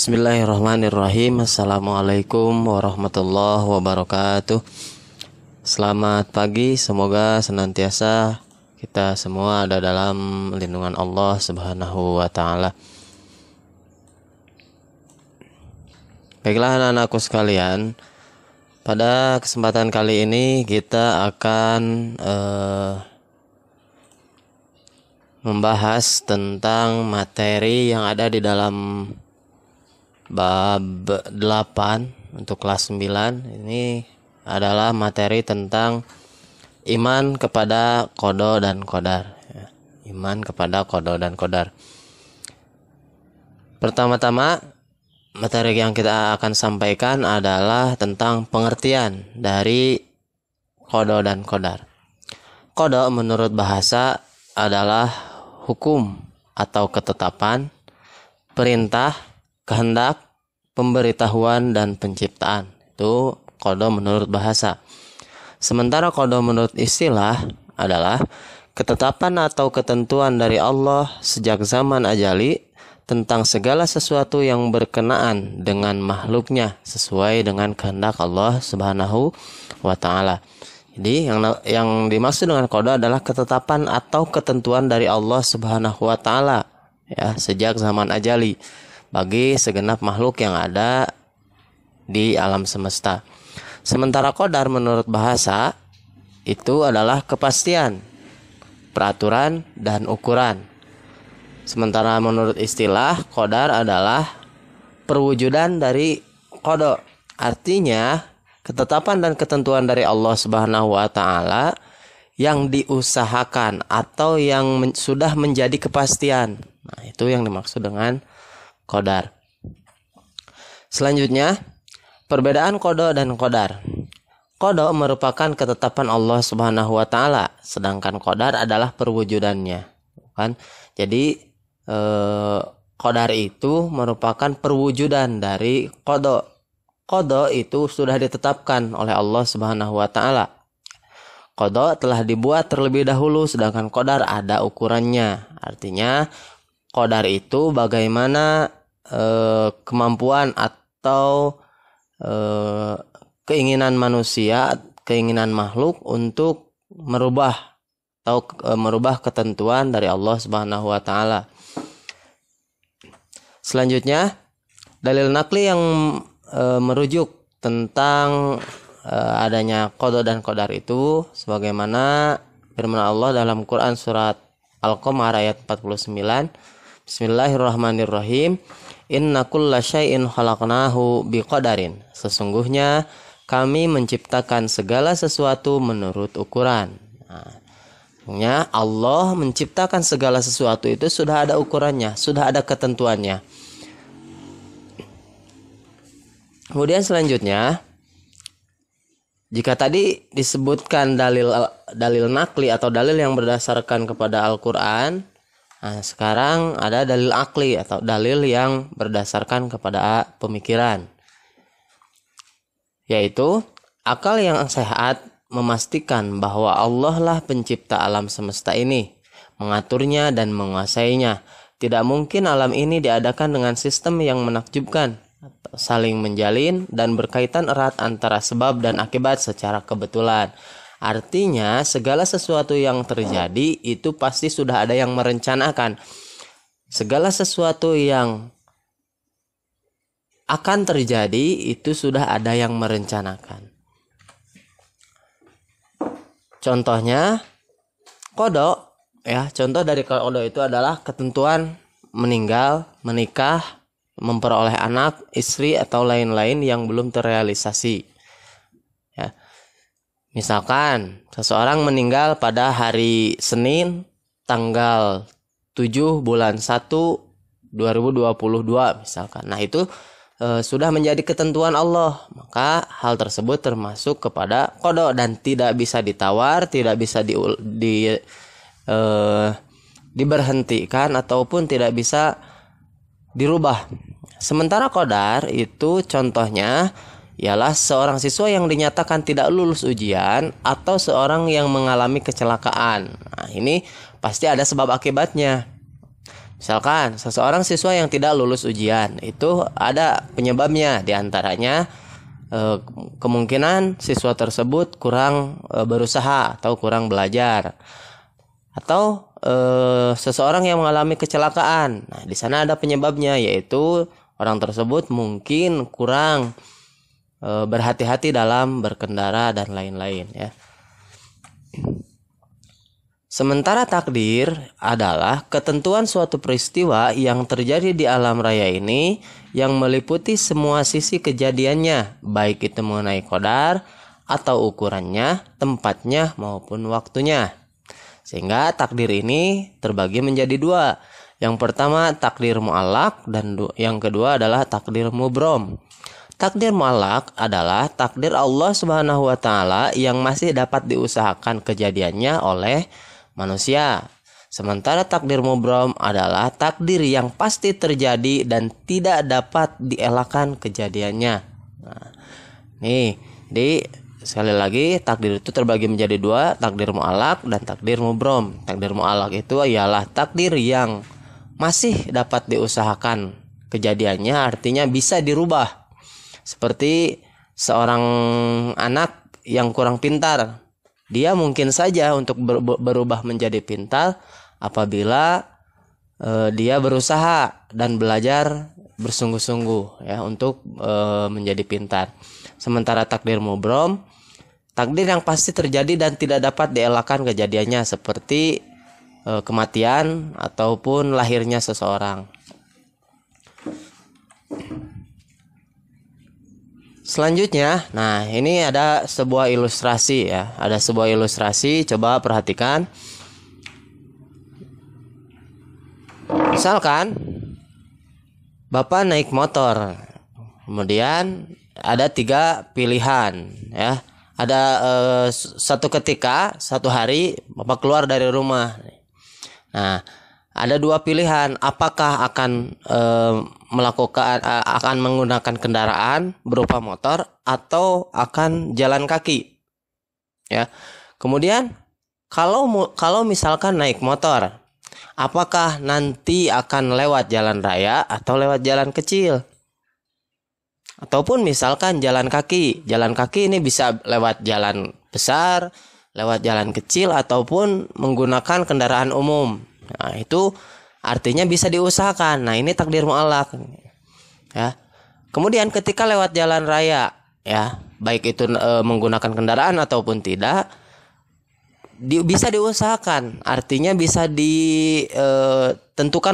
Bismillahirrahmanirrahim. Assalamualaikum warahmatullahi wabarakatuh. Selamat pagi, semoga senantiasa kita semua ada dalam lindungan Allah Subhanahu wa ta'ala. Baiklah anak-anakku sekalian, pada kesempatan kali ini kita akan membahas tentang materi yang ada di dalam bab 8 untuk kelas 9. Ini adalah materi tentang iman kepada qada dan qadar. Iman kepada qada dan qadar. Pertama-tama, materi yang kita akan sampaikan adalah tentang pengertian dari qada dan qadar. Qada menurut bahasa adalah hukum atau ketetapan, perintah, kehendak, pemberitahuan, dan penciptaan. Itu qada menurut bahasa. Sementara qada menurut istilah adalah ketetapan atau ketentuan dari Allah sejak zaman ajali tentang segala sesuatu yang berkenaan dengan makhluknya sesuai dengan kehendak Allah Subhanahu wa ta'ala. Jadi yang dimaksud dengan qada adalah ketetapan atau ketentuan dari Allah Subhanahu wa ta'ala ya, sejak zaman ajali bagi segenap makhluk yang ada di alam semesta. Sementara qadar menurut bahasa itu adalah kepastian, peraturan, dan ukuran. Sementara menurut istilah, qadar adalah perwujudan dari qada. Artinya, ketetapan dan ketentuan dari Allah Subhanahu wa ta'ala yang diusahakan atau yang sudah menjadi kepastian. Nah, itu yang dimaksud dengan qadar. Selanjutnya, perbedaan qada dan qadar. Qada merupakan ketetapan Allah Subhanahu wa ta'ala, sedangkan qadar adalah perwujudannya. Kan? Jadi qadar itu merupakan perwujudan dari qada. Qada itu sudah ditetapkan oleh Allah Subhanahu wa ta'ala. Qada telah dibuat terlebih dahulu, sedangkan qadar ada ukurannya. Artinya qadar itu bagaimana kemampuan atau keinginan manusia, keinginan makhluk untuk merubah ketentuan dari Allah Subhanahu wa ta'ala. Selanjutnya, dalil nakli yang merujuk tentang adanya qada dan qadar itu sebagaimana firman Allah dalam Quran surat Al-Qamar ayat 49. Bismillahirrahmanirrahim. Inna kulla syai'in khalaqnahu biqadarin. Sesungguhnya kami menciptakan segala sesuatu menurut ukuran. Nah, Allah menciptakan segala sesuatu itu sudah ada ukurannya, sudah ada ketentuannya. Kemudian selanjutnya, jika tadi disebutkan dalil nakli atau dalil yang berdasarkan kepada Al-Quran, nah, sekarang ada dalil akli atau dalil yang berdasarkan kepada pemikiran, yaitu akal yang sehat memastikan bahwa Allah lah pencipta alam semesta ini, mengaturnya dan menguasainya. Tidak mungkin alam ini diadakan dengan sistem yang menakjubkan, saling menjalin dan berkaitan erat antara sebab dan akibat secara kebetulan. Artinya segala sesuatu yang terjadi itu pasti sudah ada yang merencanakan. Segala sesuatu yang akan terjadi itu sudah ada yang merencanakan. Contohnya qada ya, contoh dari qada itu adalah ketentuan meninggal, menikah, memperoleh anak, istri atau lain-lain yang belum terrealisasi. Ya. Misalkan seseorang meninggal pada hari Senin tanggal 7 bulan 1 2022 misalkan. Nah, itu sudah menjadi ketentuan Allah, maka hal tersebut termasuk kepada qada dan tidak bisa ditawar, tidak bisa diberhentikan ataupun tidak bisa dirubah. Sementara qadar itu contohnya ialah seorang siswa yang dinyatakan tidak lulus ujian atau seorang yang mengalami kecelakaan. Nah, ini pasti ada sebab akibatnya. Misalkan seseorang siswa yang tidak lulus ujian, itu ada penyebabnya, diantaranya kemungkinan siswa tersebut kurang berusaha atau kurang belajar, atau seseorang yang mengalami kecelakaan. Nah, di sana ada penyebabnya, yaitu orang tersebut mungkin kurang berhati-hati dalam berkendara dan lain-lain ya. Sementara takdir adalah ketentuan suatu peristiwa yang terjadi di alam raya ini yang meliputi semua sisi kejadiannya, baik itu mengenai qadar atau ukurannya, tempatnya maupun waktunya. Sehingga takdir ini terbagi menjadi dua. Yang pertama takdir mu'allaq dan yang kedua adalah takdir mubrom. Takdir mu'allaq adalah takdir Allah Subhanahu wa taala yang masih dapat diusahakan kejadiannya oleh manusia. Sementara takdir mubrom adalah takdir yang pasti terjadi dan tidak dapat dielakkan kejadiannya. Nah, sekali lagi takdir itu terbagi menjadi dua, takdir mu'allaq dan takdir mubrom. Takdir mu'allaq itu ialah takdir yang masih dapat diusahakan kejadiannya, artinya bisa dirubah. Seperti seorang anak yang kurang pintar, dia mungkin saja untuk berubah menjadi pintar apabila dia berusaha dan belajar bersungguh-sungguh ya untuk menjadi pintar. Sementara takdir mubrom, takdir yang pasti terjadi dan tidak dapat dielakkan kejadiannya, seperti kematian ataupun lahirnya seseorang. Selanjutnya, nah ini ada sebuah ilustrasi ya. Ada sebuah ilustrasi, coba perhatikan. Misalkan Bapak naik motor, kemudian ada 3 pilihan ya. Ada satu ketika, satu hari Bapak keluar dari rumah. Nah, ada 2 pilihan, apakah akan akan menggunakan kendaraan berupa motor atau akan jalan kaki. Ya. Kemudian kalau misalkan naik motor, apakah nanti akan lewat jalan raya atau lewat jalan kecil? Ataupun misalkan jalan kaki. Jalan kaki ini bisa lewat jalan besar, lewat jalan kecil ataupun menggunakan kendaraan umum. Nah, itu artinya bisa diusahakan. Nah, ini takdir mu'allaq ya. Kemudian ketika lewat jalan raya ya, baik itu menggunakan kendaraan ataupun tidak, bisa diusahakan. Artinya bisa ditentukan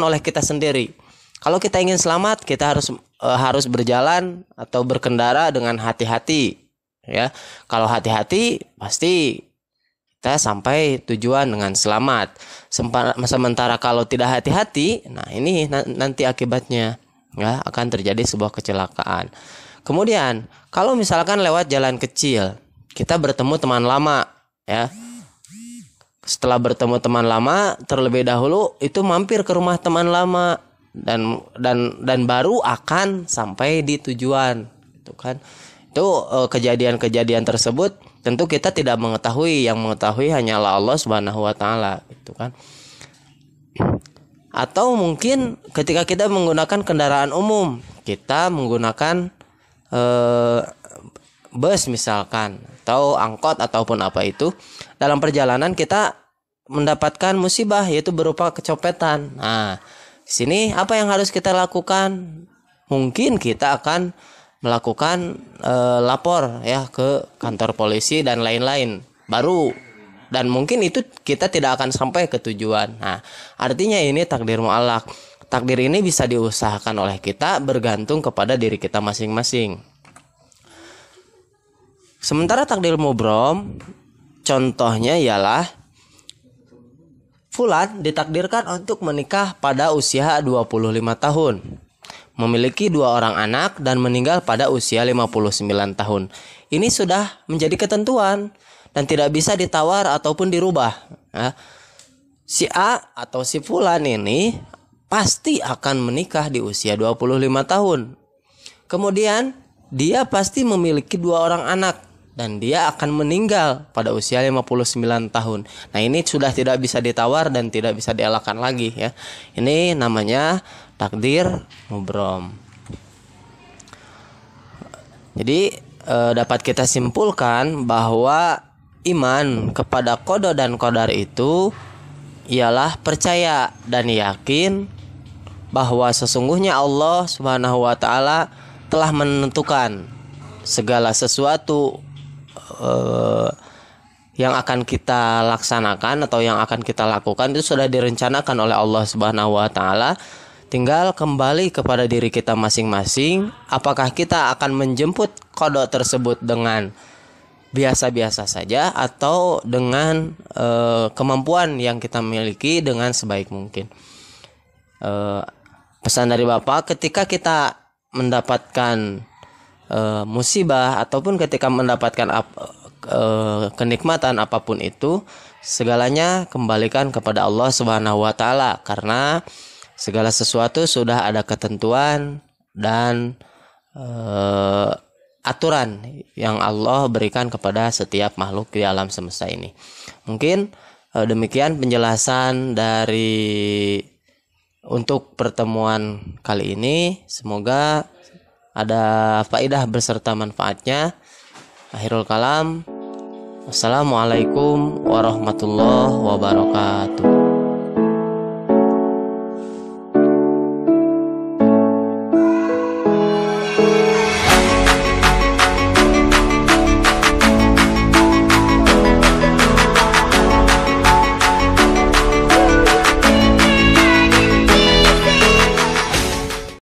oleh kita sendiri. Kalau kita ingin selamat, kita harus berjalan atau berkendara dengan hati-hati ya. Kalau hati-hati pasti kita sampai tujuan dengan selamat. Sementara kalau tidak hati-hati, nah ini nanti akibatnya ya akan terjadi sebuah kecelakaan. Kemudian kalau misalkan lewat jalan kecil, kita bertemu teman lama ya. Setelah bertemu teman lama, terlebih dahulu itu mampir ke rumah teman lama dan baru akan sampai di tujuan, itu kan. Itu kejadian-kejadian tersebut tentu kita tidak mengetahui, yang mengetahui hanyalah Allah Subhanahu wa taala, gitu kan. Atau mungkin ketika kita menggunakan kendaraan umum, kita menggunakan bus misalkan atau angkot ataupun apa itu, dalam perjalanan kita mendapatkan musibah yaitu berupa kecopetan. Nah, di sini apa yang harus kita lakukan? Mungkin kita akan melakukan lapor ya ke kantor polisi dan lain-lain baru, dan mungkin itu kita tidak akan sampai ke tujuan. Nah, artinya ini takdir mu'allaq. Takdir ini bisa diusahakan oleh kita, bergantung kepada diri kita masing-masing. Sementara takdir mubrom, contohnya ialah Fulan ditakdirkan untuk menikah pada usia 25 tahun, memiliki 2 orang anak dan meninggal pada usia 59 tahun. Ini sudah menjadi ketentuan dan tidak bisa ditawar ataupun dirubah. Nah, si A atau si Fulan ini pasti akan menikah di usia 25 tahun. Kemudian dia pasti memiliki 2 orang anak. dan dia akan meninggal pada usia 59 tahun. Nah, ini sudah tidak bisa ditawar dan tidak bisa dielakkan lagi ya. Ini namanya takdir mubrom. Jadi dapat kita simpulkan bahwa iman kepada qada dan qadar itu ialah percaya dan yakin bahwa sesungguhnya Allah Subhanahu wa taala telah menentukan segala sesuatu yang akan kita laksanakan atau yang akan kita lakukan itu sudah direncanakan oleh Allah Subhanahu wa taala. Tinggal kembali kepada diri kita masing-masing, apakah kita akan menjemput qada tersebut dengan biasa-biasa saja atau dengan kemampuan yang kita miliki dengan sebaik mungkin. Pesan dari Bapak, ketika kita mendapatkan musibah ataupun ketika mendapatkan kenikmatan apapun itu, segalanya kembalikan kepada Allah Subhanahu wa taala, karena segala sesuatu sudah ada ketentuan dan aturan yang Allah berikan kepada setiap makhluk di alam semesta ini. Mungkin demikian penjelasan dari untuk pertemuan kali ini. Semoga ada faedah beserta manfaatnya. Akhirul kalam. Wassalamualaikum warahmatullahi wabarakatuh.